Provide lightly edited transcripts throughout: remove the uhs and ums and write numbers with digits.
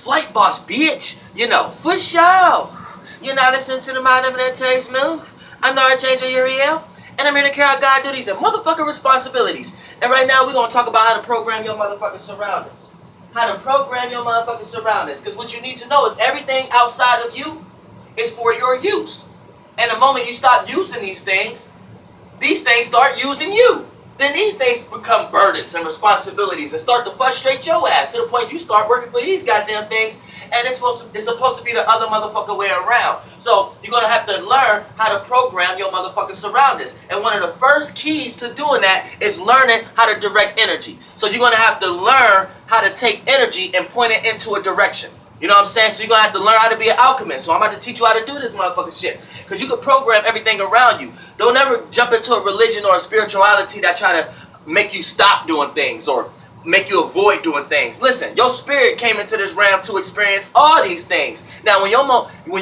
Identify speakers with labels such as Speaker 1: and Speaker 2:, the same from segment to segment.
Speaker 1: Flight Boss, bitch. You know, for sure. You're not listening to the Mind of Terry Smooth. I'm the Archangel Uriel, and I'm here to carry out God duties and motherfucking responsibilities. And right now, we're going to talk about how to program your motherfucking surroundings. How to program your motherfucking surroundings. Because what you need to know is everything outside of you is for your use. And the moment you stop using these things start using you. Then these things become burdens and responsibilities and start to frustrate your ass to the point you start working for these goddamn things, and it's supposed to be the other motherfucker way around. So you're going to have to learn how to program your motherfucking surroundings. And one of the first keys to doing that is learning how to direct energy. So you're going to have to learn how to take energy and point it into a direction. You know what I'm saying? So you're going to have to learn how to be an alchemist. So I'm about to teach you how to do this motherfucking shit. Because you can program everything around you. Don't ever jump into a religion or a spirituality that try to make you stop doing things or make you avoid doing things. Listen, your spirit came into this realm to experience all these things. Now, when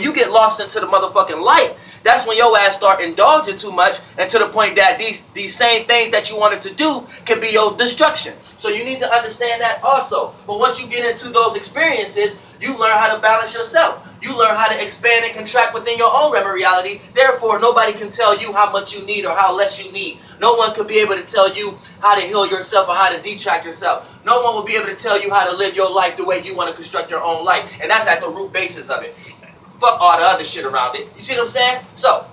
Speaker 1: you get lost into the motherfucking light, that's when your ass start indulging too much, and to the point that these same things that you wanted to do can be your destruction. So you need to understand that also. But once you get into those experiences, you learn how to balance yourself. You learn how to expand and contract within your own reality. Therefore, nobody can tell you how much you need or how less you need. No one could be able to tell you how to heal yourself or how to detract yourself. No one will be able to tell you how to live your life the way you want to construct your own life. And that's at the root basis of it. Fuck all the other shit around it. You see what I'm saying? So,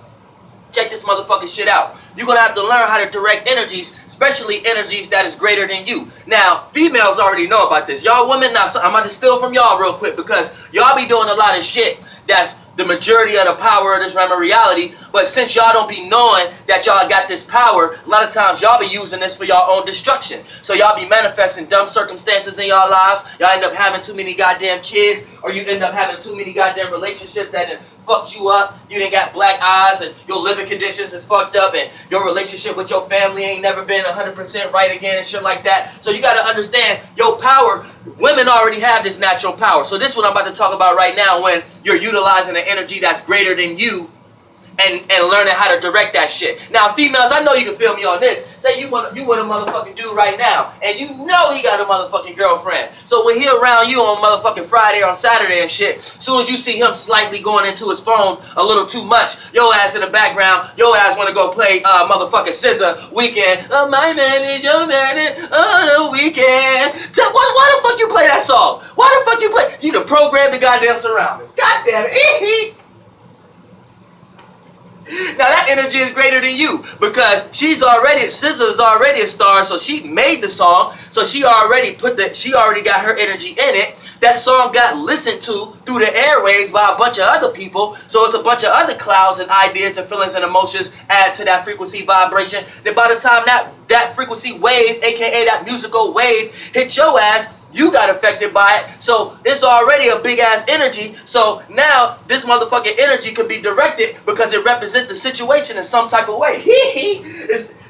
Speaker 1: check this motherfucking shit out. You're going to have to learn how to direct energies, especially energies that is greater than you. Now, females already know about this. Y'all women, now I'm about to steal from y'all real quick because y'all be doing a lot of shit that's the majority of the power of this realm of reality. But since y'all don't be knowing that y'all got this power, a lot of times y'all be using this for y'all own destruction. So y'all be manifesting dumb circumstances in y'all lives. Y'all end up having too many goddamn kids, or you end up having too many goddamn relationships that done fucked you up. You done got black eyes, and your living conditions is fucked up, and your relationship with your family ain't never been 100% right again and shit like that. So you gotta understand your power. Women already have this natural power. So this is what I'm about to talk about right now, when you're utilizing an energy that's greater than you and learning how to direct that shit. Now, females, I know you can feel me on this. Say you want a motherfucking dude right now, and you know he got a motherfucking girlfriend. So when he around you on motherfucking Friday or on Saturday and shit, as soon as you see him slightly going into his phone a little too much, your ass in the background, your ass want to go play motherfucking SZA Weekend. Oh, my man is your man on the weekend. Why the fuck you play that song? Why the fuck you play? You done programmed the goddamn surroundings. Goddamn it. Now that energy is greater than you because SZA is already a star, so she made the song, so she already got her energy in it. That song got listened to through the airwaves by a bunch of other people, so it's a bunch of other clouds and ideas and feelings and emotions add to that frequency vibration. Then by the time that frequency wave, aka that musical wave, hit your ass, you got affected by it, so it's already a big ass energy. So now this motherfucking energy could be directed because it represents the situation in some type of way.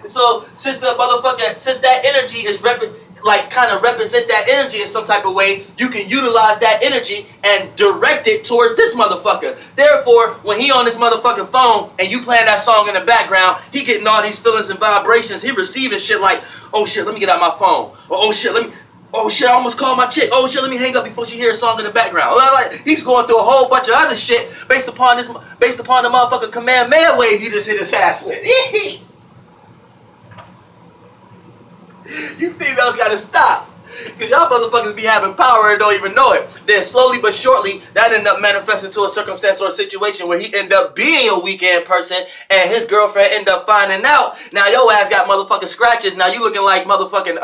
Speaker 1: So since that energy is kind of represent that energy in some type of way, you can utilize that energy and direct it towards this motherfucker. Therefore, when he on this motherfucking phone and you playing that song in the background, he getting all these feelings and vibrations. He receiving shit like, oh shit, let me get out my phone. Or, oh shit, I almost called my chick. Oh shit, let me hang up before she hears a song in the background. Like, he's going through a whole bunch of other shit based upon the motherfucking command man wave you just hit his ass with. You females gotta stop. Because y'all motherfuckers be having power and don't even know it. Then slowly but shortly, that end up manifesting to a circumstance or a situation where he end up being a weekend person and his girlfriend end up finding out. Now your ass got motherfucking scratches. Now you looking like motherfucking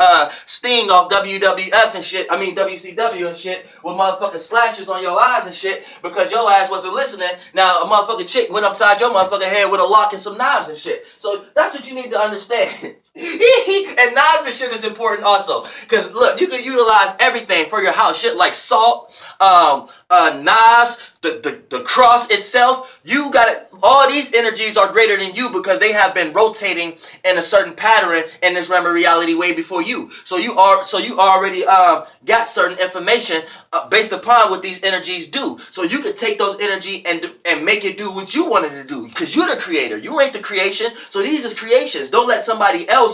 Speaker 1: Sting off WWF and shit. I mean WCW and shit, with motherfucking slashes on your eyes and shit because your ass wasn't listening. Now a motherfucking chick went upside your motherfucking head with a lock and some knives and shit. So that's what you need to understand. And knives and shit is important also. Because look, you can utilize everything for your house. Shit like salt, knives, the cross itself. You got it. All these energies are greater than you because they have been rotating in a certain pattern in this realm of reality way before you. So you already got certain information based upon what these energies do. So you could take those energy and make it do what you wanted to do because you're the creator. You ain't the creation. So these is creations. Don't let somebody else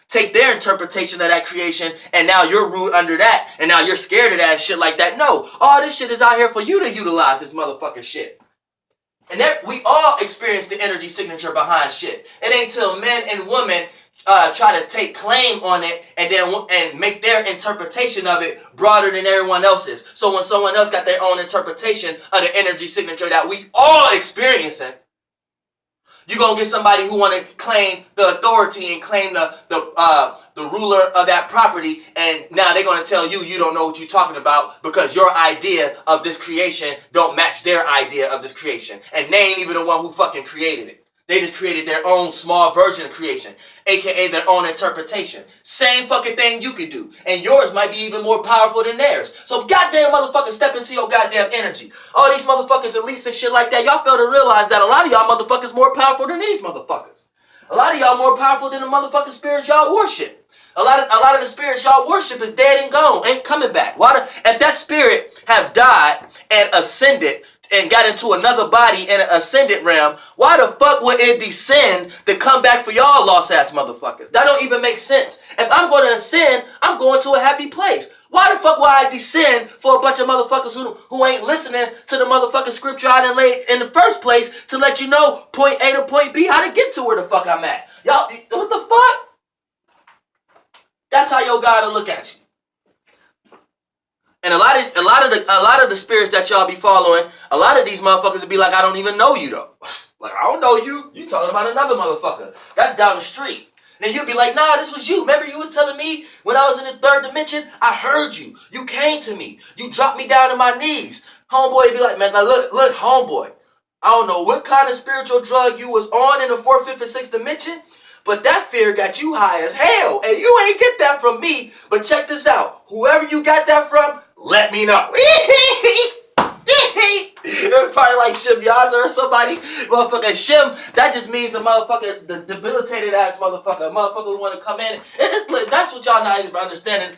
Speaker 1: take their interpretation of that creation, and now you're ruled under that, and now you're scared of that and shit like that. No, all this shit is out here for you to utilize this motherfucking shit. And that we all experience the energy signature behind shit. It ain't till men and women try to take claim on it and make their interpretation of it broader than everyone else's. So when someone else got their own interpretation of the energy signature that we all experiencing, you're going to get somebody who want to claim the authority and claim the ruler of that property, and now they're going to tell you you don't know what you're talking about because your idea of this creation don't match their idea of this creation. And they ain't even the one who fucking created it. They just created their own small version of creation, aka their own interpretation. Same fucking thing you can do. And yours might be even more powerful than theirs. So goddamn motherfuckers, step into your goddamn energy. All these motherfuckers elites and shit like that, y'all fail to realize that a lot of y'all motherfuckers more powerful than these motherfuckers. A lot of y'all more powerful than the motherfucking spirits y'all worship. A lot of the spirits y'all worship is dead and gone, ain't coming back. If that spirit have died and ascended and got into another body in an ascended realm, why the fuck would it descend to come back for y'all lost ass motherfuckers? That don't even make sense. If I'm going to ascend, I'm going to a happy place. Why the fuck would I descend for a bunch of motherfuckers who ain't listening to the motherfucking scripture I done laid in the first place to let you know point A to point B how to get to where the fuck I'm at? Y'all, what the fuck? That's how your God will look at you. And a lot of the spirits that y'all be following, a lot of these motherfuckers will be like, I don't even know you though. Like, I don't know you. You talking about another motherfucker. That's down the street. Then you'll be like, nah, this was you. Remember you was telling me when I was in the third dimension? I heard you. You came to me. You dropped me down to my knees. Homeboy be like, man, now look, homeboy. I don't know what kind of spiritual drug you was on in the 4th, 5th, and 6th dimension, but that fear got you high as hell. And you ain't get that from me. But check this out. Whoever you got that from, let me know. It was probably like Shim Yaza or somebody. Motherfucker Shim, that just means a motherfucker, the debilitated ass motherfucker. A motherfucker who want to come in. That's what y'all not even understanding.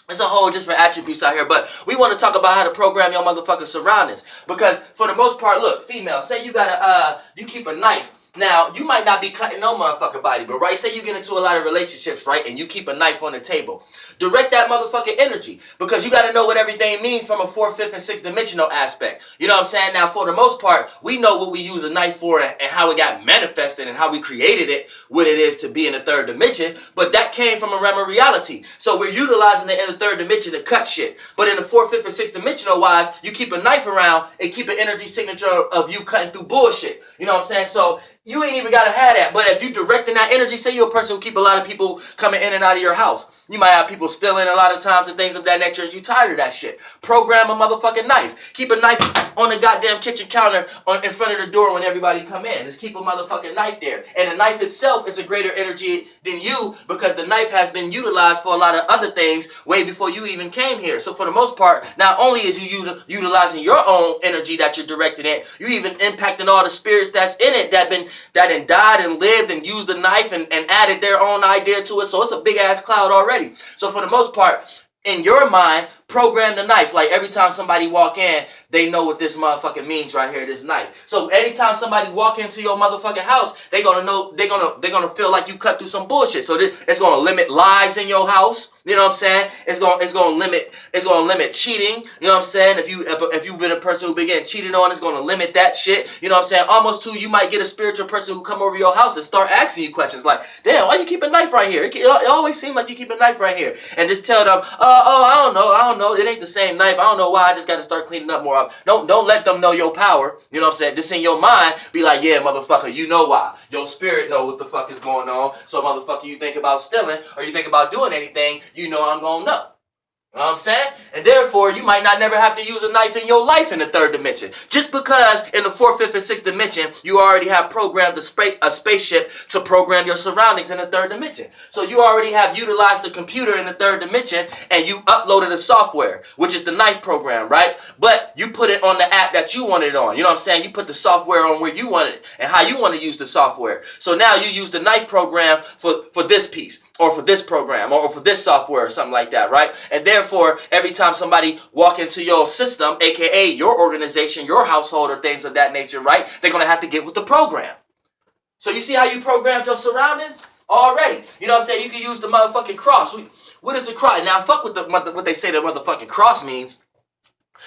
Speaker 1: There's a whole different attributes out here, but we want to talk about how to program your motherfucking surroundings. Because for the most part, look, female, say you got you keep a knife. Now, you might not be cutting no motherfucking body, but right, say you get into a lot of relationships, right, and you keep a knife on the table. Direct that motherfucking energy, because you got to know what everything means from a 4th, 5th, and 6th dimensional aspect. You know what I'm saying? Now, for the most part, we know what we use a knife for and how it got manifested and how we created it, what it is to be in the 3rd dimension, but that came from a realm of reality. So we're utilizing it in the 3rd dimension to cut shit. But in the 4th, 5th, and 6th dimensional wise, you keep a knife around and keep an energy signature of you cutting through bullshit. You know what I'm saying? So you ain't even got to have that. But if you directing that energy, say you're a person who keep a lot of people coming in and out of your house. You might have people stealing a lot of times and things of that nature. You tired of that shit. Program a motherfucking knife. Keep a knife on the goddamn kitchen counter in front of the door when everybody come in. Just keep a motherfucking knife there. And the knife itself is a greater energy than you, because the knife has been utilized for a lot of other things way before you even came here. So for the most part, not only is you utilizing your own energy that you're directing it, you even impacting all the spirits that's in it that died and lived and used the knife and added their own idea to it. So it's a big ass cloud already. So for the most part, in your mind, program the knife. Like every time somebody walk in, they know what this motherfucker means right here, this knife. So anytime somebody walk into your motherfucking house, they gonna know, they're gonna feel like you cut through some bullshit. So it's gonna limit lies in your house. You know what I'm saying? It's gonna limit cheating. You know what I'm saying? If you've been a person who been getting cheated on, it's gonna limit that shit. You know what I'm saying? Almost too, you might get a spiritual person who come over your house and start asking you questions like, damn, why you keep a knife right here? It always seems like you keep a knife right here. And just tell them, I don't know. It ain't the same knife. I don't know why. I just got to start cleaning up more. Don't let them know your power. You know what I'm saying? Just in your mind, be like, yeah, motherfucker, you know why. Your spirit know what the fuck is going on. So, motherfucker, you think about stealing or you think about doing anything, you know I'm going to know. You know what I'm saying? And therefore, you might not never have to use a knife in your life in the 3rd dimension. Just because in the 4th, 5th, and 6th dimension, you already have programmed a spaceship to program your surroundings in the 3rd dimension. So you already have utilized the computer in the 3rd dimension and you uploaded the software, which is the knife program, right? But you put it on the app that you want it on. You know what I'm saying? You put the software on where you want it and how you want to use the software. So now you use the knife program for this piece, or for this program, or for this software, or something like that, right? And therefore, every time somebody walk into your system, aka your organization, your household, or things of that nature, right, they're going to have to get with the program. So you see how you programmed your surroundings? already. You know what I'm saying? You can use the motherfucking cross. What is the cross? Now, fuck with what they say the motherfucking cross means.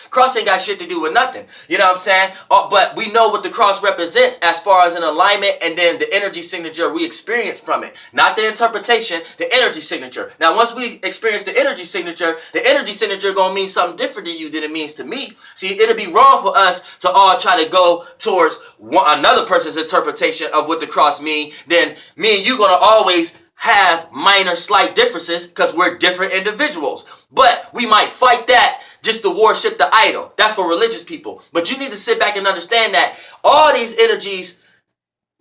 Speaker 1: Cross ain't got shit to do with nothing. You know what I'm saying? But we know what the cross represents as far as an alignment and then the energy signature we experience from it. Not the interpretation, the energy signature. Now, once we experience the energy signature gonna mean something different to you than it means to me. See, it'll be wrong for us to all try to go towards another person's interpretation of what the cross mean. Then me and you gonna always have minor slight differences because we're different individuals. But we might fight that just to worship the idol. That's for religious people. But you need to sit back and understand that all these energies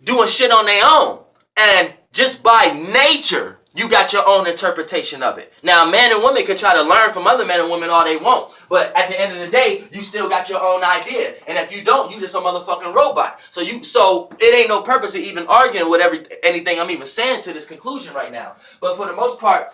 Speaker 1: doing shit on their own. And just by nature, you got your own interpretation of it. Now, men and women could try to learn from other men and women all they want. But at the end of the day, you still got your own idea. And if you don't, you just a motherfucking robot. So it ain't no purpose of even arguing with anything I'm even saying to this conclusion right now. But for the most part,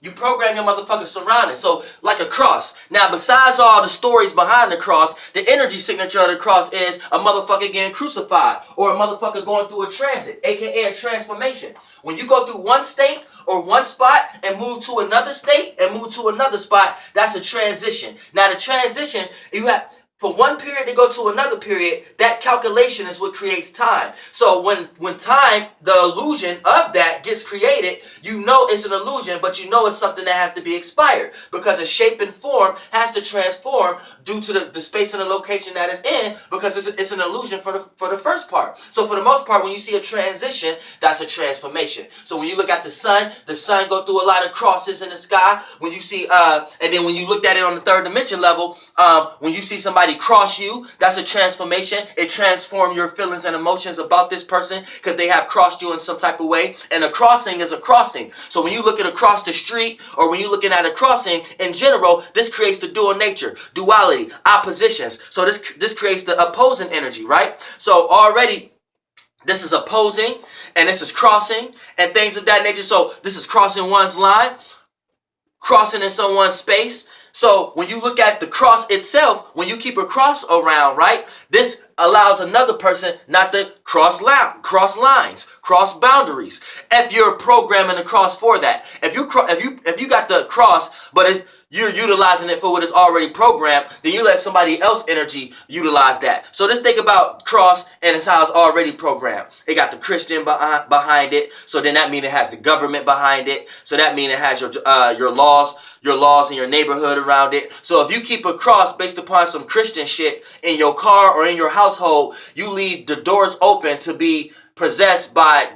Speaker 1: you program your motherfucking surroundings. So, like a cross. Now, besides all the stories behind the cross, the energy signature of the cross is a motherfucker getting crucified or a motherfucker going through a transit, aka a transformation. When you go through one state or one spot and move to another state and move to another spot, that's a transition. Now, the transition, you have... For one period to go to another period, that calculation is what creates time. So when time, the illusion of that gets created, you know it's an illusion, but you know it's something that has to be expired. Because a shape and form has to transform due to the space and the location that it's in, because it's an illusion for the first part. So for the most part, when you see a transition, that's a transformation. So when you look at the sun go through a lot of crosses in the sky. When you see, and then when you looked at it on the third dimension level, when you see somebody cross you, that's a transformation. It transforms your feelings and emotions about this person because they have crossed you in some type of way. And a crossing is a crossing. So when you look at across the street or when you're looking at a crossing in general, this creates the dual nature, duality, oppositions. So this creates the opposing energy, right? So already this is opposing and this is crossing and things of that nature. So this is crossing one's line, crossing in someone's space. So when you look at the cross itself, when you keep a cross around, right, this allows another person not to cross lines, cross boundaries. If you're programming the cross for that, if you got the cross, but you're utilizing it for what is already programmed, then you let somebody else energy utilize that. So just think about cross and it's how it's already programmed. It got the Christian behind it, so then that means it has the government behind it. So that means it has your laws in your neighborhood around it. So if you keep a cross based upon some Christian shit in your car or in your household, you leave the doors open to be possessed by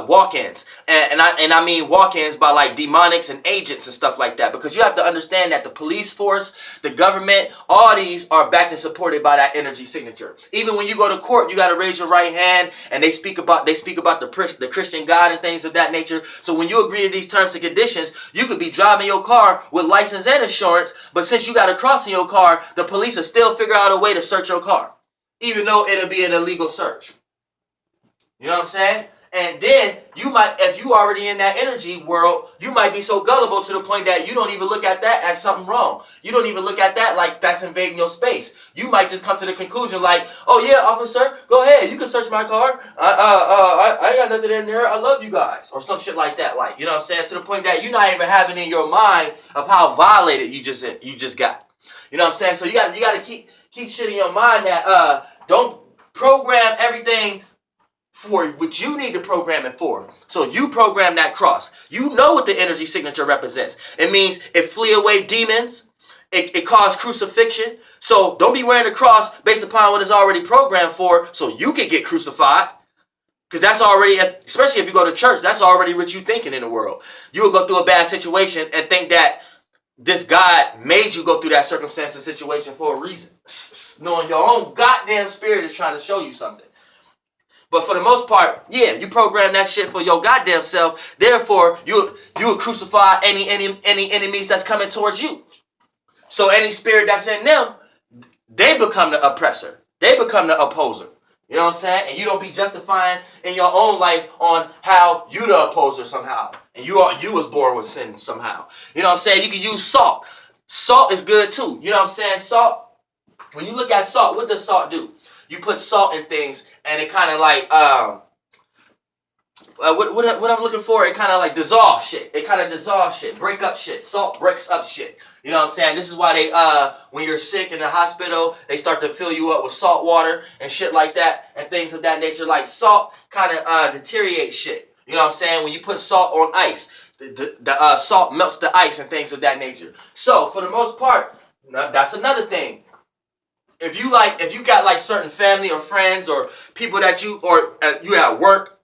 Speaker 1: walk-ins, and I mean walk-ins by like demonics and agents and stuff like that, because you have to understand that the police force, the government, all these are backed and supported by that energy signature. Even when you go to court, you got to raise your right hand, and they speak about the Christian God and things of that nature. So when you agree to these terms and conditions, you could be driving your car with license and insurance, but since you got a cross in your car, the police will still figure out a way to search your car, even though it'll be an illegal search. You know what I'm saying? And then you might, if you already in that energy world, you might be so gullible to the point that you don't even look at that as something wrong. You don't even look at that like that's invading your space. You might just come to the conclusion like, oh yeah, officer, go ahead, you can search my car. I ain't got nothing in there. I love you guys, or some shit like that. Like, you know what I'm saying? To the point that you're not even having in your mind of how violated you just got. You know what I'm saying? So you got to keep shit in your mind that don't program everything for what you need to program it for. So you program that cross. You know what the energy signature represents. It means it flee away demons. It caused crucifixion. So don't be wearing a cross based upon what it's already programmed for so you can get crucified. Because that's already, especially if you go to church, that's already what you're thinking in the world. You'll go through a bad situation and think that this God made you go through that circumstance and situation for a reason. Knowing your own goddamn spirit is trying to show you something. But for the most part, yeah, you program that shit for your goddamn self. Therefore, you will crucify any enemies that's coming towards you. So any spirit that's in them, they become the oppressor. They become the opposer. You know what I'm saying? And you don't be justifying in your own life on how you the opposer somehow. And you was born with sin somehow. You know what I'm saying? You can use salt. Salt is good too. You know what I'm saying? Salt. When you look at salt, what does salt do? You put salt in things and it kind of like what I'm looking for, it kind of like dissolves shit. It kind of dissolves shit, break up shit. Salt breaks up shit. You know what I'm saying? This is why they, when you're sick in the hospital, they start to fill you up with salt water and shit like that and things of that nature. Like salt kind of deteriorates shit. You know what I'm saying? When you put salt on ice, the salt melts the ice and things of that nature. So for the most part, that's another thing. If you got like certain family or friends or people that you at work,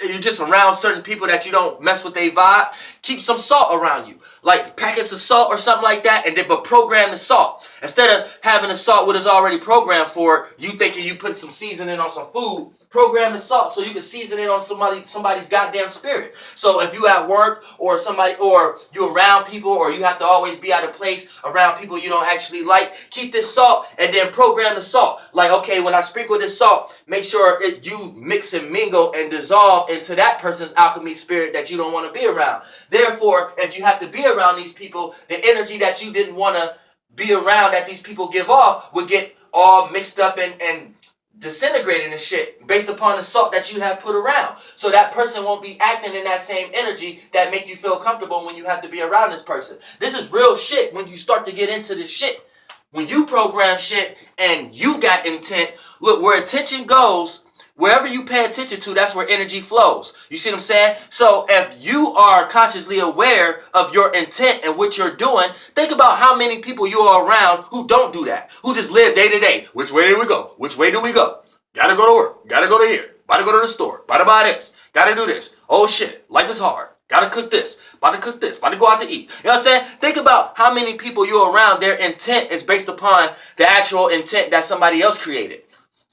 Speaker 1: you're just around certain people that you don't mess with their vibe, keep some salt around you. Like packets of salt or something like that, and then but program the salt. Instead of having the salt what is already programmed for, you thinking you put some seasoning on some food, program the salt so you can season it on somebody's goddamn spirit. So if you at work or somebody, or you around people, or you have to always be at a place around people you don't actually like, keep this salt and then program the salt. Like, okay, when I sprinkle this salt, make sure you mix and mingle and dissolve into that person's alchemy spirit that you don't want to be around. Therefore, if you have to be around these people, the energy that you didn't want to be around that these people give off would get all mixed up and disintegrating and shit based upon the salt that you have put around. So that person won't be acting in that same energy that make you feel comfortable when you have to be around this person. This is real shit when you start to get into this shit. When you program shit and you got intent, look, where attention goes, wherever you pay attention to, that's where energy flows. You see what I'm saying? So if you are consciously aware of your intent and what you're doing, think about how many people you are around who don't do that, who just live day to day. Which way do we go? Which way do we go? Gotta go to work. Gotta go to here. About to go to the store. About to buy this. Gotta do this. Oh shit, life is hard. Gotta cook this. About to cook this. About to go out to eat. You know what I'm saying? Think about how many people you're around, their intent is based upon the actual intent that somebody else created.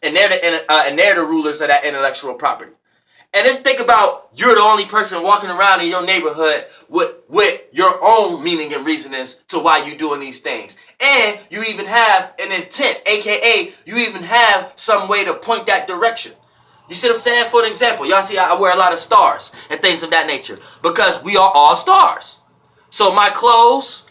Speaker 1: And they're the rulers of that intellectual property. And just think about, you're the only person walking around in your neighborhood with your own meaning and reasonings to why you're doing these things. And you even have an intent, aka you even have some way to point that direction. You see what I'm saying? For an example, y'all see I wear a lot of stars and things of that nature because we are all stars. So my clothes,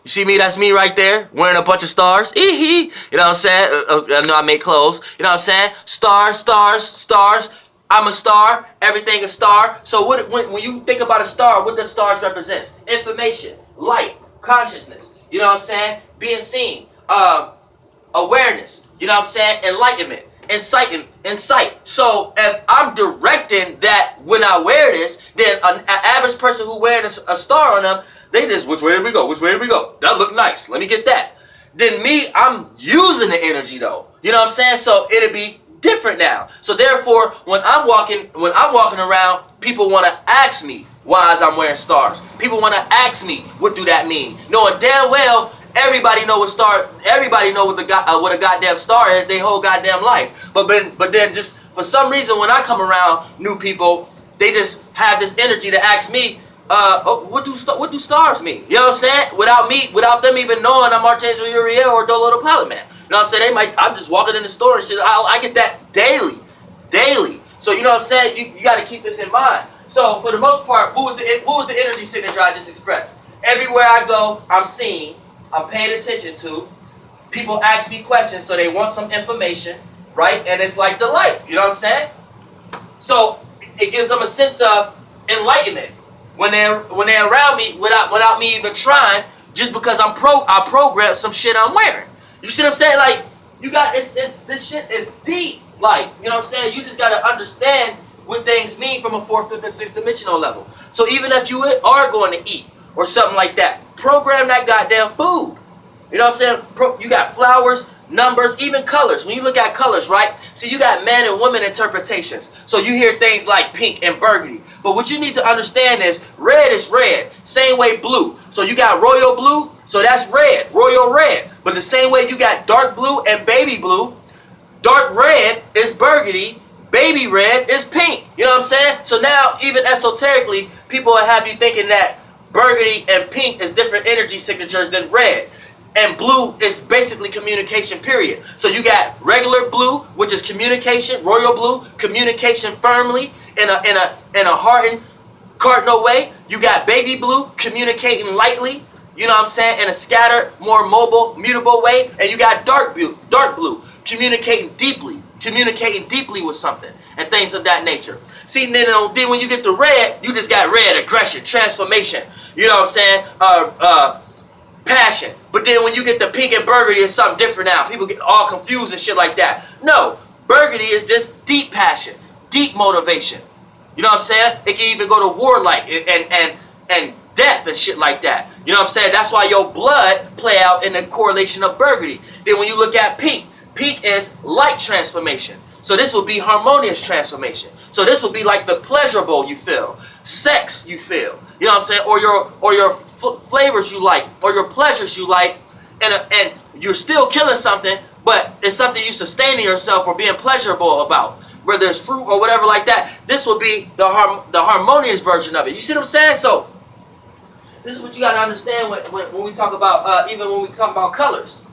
Speaker 1: you see me? That's me right there, wearing a bunch of stars. You know what I'm saying? I know I make clothes. You know what I'm saying? Stars, stars, stars. I'm a star. Everything a star. So when you think about a star, what does stars represent? Information, light, consciousness. You know what I'm saying? Being seen, awareness. You know what I'm saying? Enlightenment, insight. So if I'm directing that when I wear this, then an average person who wearing a star on them, they just, which way did we go? Which way did we go? That look nice. Let me get that. Then me, I'm using the energy though. You know what I'm saying? So it'll be different now. So therefore, when I'm walking around, people want to ask me why I'm wearing stars. People want to ask me, what do that mean? Knowing damn well, everybody know what a goddamn star is. They whole goddamn life. But then just for some reason, when I come around new people, they just have this energy to ask me, what do stars mean? You know what I'm saying? Without them even knowing I'm Archangel Uriel or Dolo the Pilot Man. You know what I'm saying? I'm just walking in the store and shit. I get that daily. So you know what I'm saying? You got to keep this in mind. So for the most part, what was the energy signature I just expressed? Everywhere I go, I'm seen. I'm paying attention to. People ask me questions, so they want some information, right? And it's like the light. You know what I'm saying? So it gives them a sense of enlightenment. When they're around me without me even trying, just because I programmed some shit I'm wearing. You see what I'm saying? Like, you got this shit is deep. Like, you know what I'm saying? You just gotta understand what things mean from a 4th, 5th, and 6th dimensional level. So even if you are going to eat or something like that, program that goddamn food. You know what I'm saying? You got flowers, numbers, even colors. When you look at colors, right? See, you got man and woman interpretations. So you hear things like pink and burgundy. But what you need to understand is red is red. Same way blue. So you got royal blue. So that's red. Royal red. But the same way you got dark blue and baby blue. Dark red is burgundy. Baby red is pink. You know what I'm saying? So now, even esoterically, people will have you thinking that burgundy and pink is different energy signatures than red. And blue is basically communication, period. So you got regular blue, which is communication, royal blue, communication firmly in a hardened cardinal way. You got baby blue, communicating lightly, you know what I'm saying, in a scattered, more mobile, mutable way. And you got dark blue, communicating deeply with something and things of that nature. See, then when you get the red, you just got red, aggression, transformation. You know what I'm saying? Passion. But then when you get the pink and burgundy, it's something different now. People get all confused and shit like that. No, burgundy is just deep passion, deep motivation. You know what I'm saying? It can even go to warlike and death and shit like that. You know what I'm saying? That's why your blood play out in the correlation of burgundy. Then when you look at pink, pink is light transformation. So this will be harmonious transformation. So this will be like the pleasurable you feel, sex you feel. You know what I'm saying? Or your flavors you like, or your pleasures you like, and you're still killing something, but it's something you sustaining yourself or being pleasurable about. Whether it's fruit or whatever like that, this will be the harmonious version of it. You see what I'm saying? So this is what you got to understand when we talk about even when we talk about colors.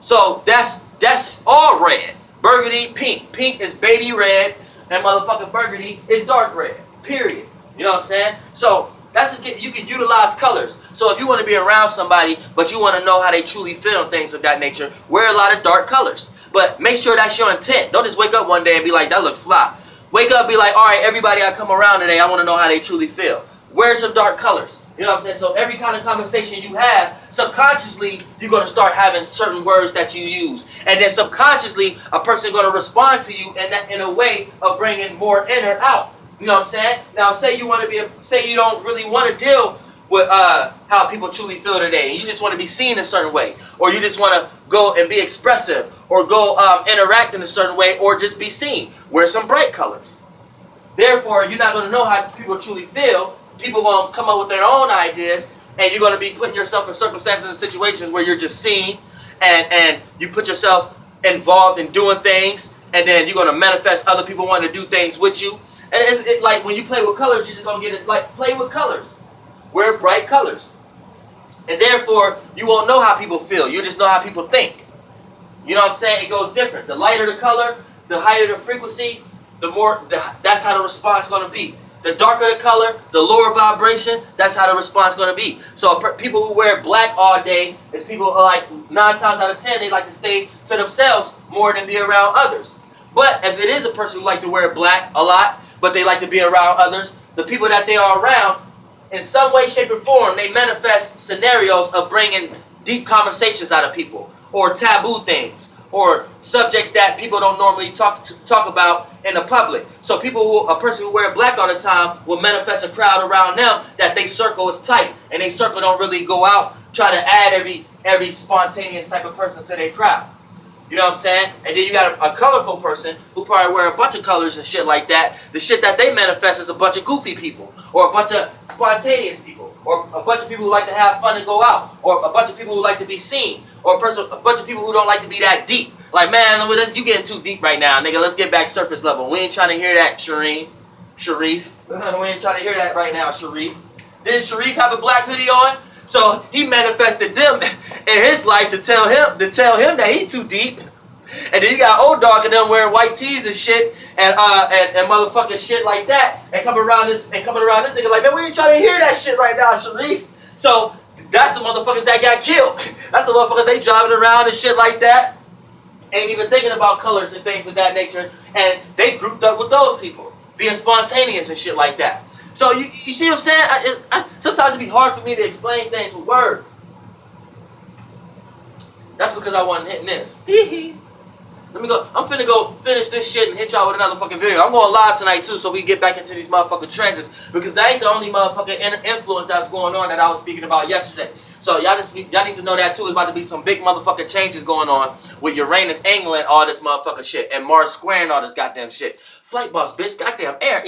Speaker 1: So that's all red. Burgundy, pink. Pink is baby red, and motherfucking burgundy is dark red. Period. You know what I'm saying? So that's just you can utilize colors. So if you want to be around somebody, but you want to know how they truly feel and things of that nature, wear a lot of dark colors. But make sure that's your intent. Don't just wake up one day and be like, that look fly. Wake up and be like, all right, everybody I come around today, I want to know how they truly feel. Wear some dark colors. You know what I'm saying? So every kind of conversation you have, subconsciously, you're going to start having certain words that you use. And then subconsciously, a person going to respond to you in a way of bringing more inner out. You know what I'm saying? Now, say you don't really want to deal with how people truly feel today, and you just want to be seen a certain way, or you just want to go and be expressive, or go interact in a certain way, or just be seen. Wear some bright colors. Therefore, you're not going to know how people truly feel. People going to come up with their own ideas, and you're going to be putting yourself in circumstances and situations where you're just seen, and you put yourself involved in doing things, and then you're going to manifest other people wanting to do things with you. And it's like when you play with colors, you're just going to get it, like, play with colors. Wear bright colors. And therefore, you won't know how people feel. You just know how people think. You know what I'm saying? It goes different. The lighter the color, the higher the frequency, that's how the response is going to be. The darker the color, the lower vibration, that's how the response is going to be. So people who wear black all day is people who are like 9 times out of 10, they like to stay to themselves more than be around others. But if it is a person who like to wear black a lot, but they like to be around others, the people that they are around, in some way, shape, or form, they manifest scenarios of bringing deep conversations out of people, or taboo things, or subjects that people don't normally talk about in the public. So a person who wear black all the time will manifest a crowd around them that they circle is tight, and they circle don't really go out try to add every spontaneous type of person to their crowd. You know what I'm saying? And then you got a colorful person who probably wear a bunch of colors and shit like that. The shit that they manifest is a bunch of goofy people, or a bunch of spontaneous people, or a bunch of people who like to have fun and go out, or a bunch of people who like to be seen, or a bunch of people who don't like to be that deep. Like, man, you getting too deep right now, nigga. Let's get back surface level. We ain't trying to hear that, Sharif. We ain't trying to hear that right now, Sharif. Didn't Sharif have a black hoodie on? So he manifested them in his life to tell him that he too deep. And then you got old dog and them wearing white tees and shit and motherfucking shit like that, and coming around this nigga like, man, we ain't trying to hear that shit right now, Sharif. So that's the motherfuckers that got killed. That's the motherfuckers they driving around and shit like that, ain't even thinking about colors and things of that nature, and they grouped up with those people, being spontaneous and shit like that. So you see what I'm saying? Sometimes it be hard for me to explain things with words. That's because I wasn't hitting this. Let me go. I'm finna go finish this shit and hit y'all with another fucking video. I'm going live tonight too, so we get back into these motherfucking transits, because that ain't the only motherfucking influence that's going on that I was speaking about yesterday. So y'all need to know that too. There's about to be some big motherfucking changes going on with Uranus angling all this motherfucking shit, and Mars squaring all this goddamn shit. Flight bus, bitch. Goddamn air.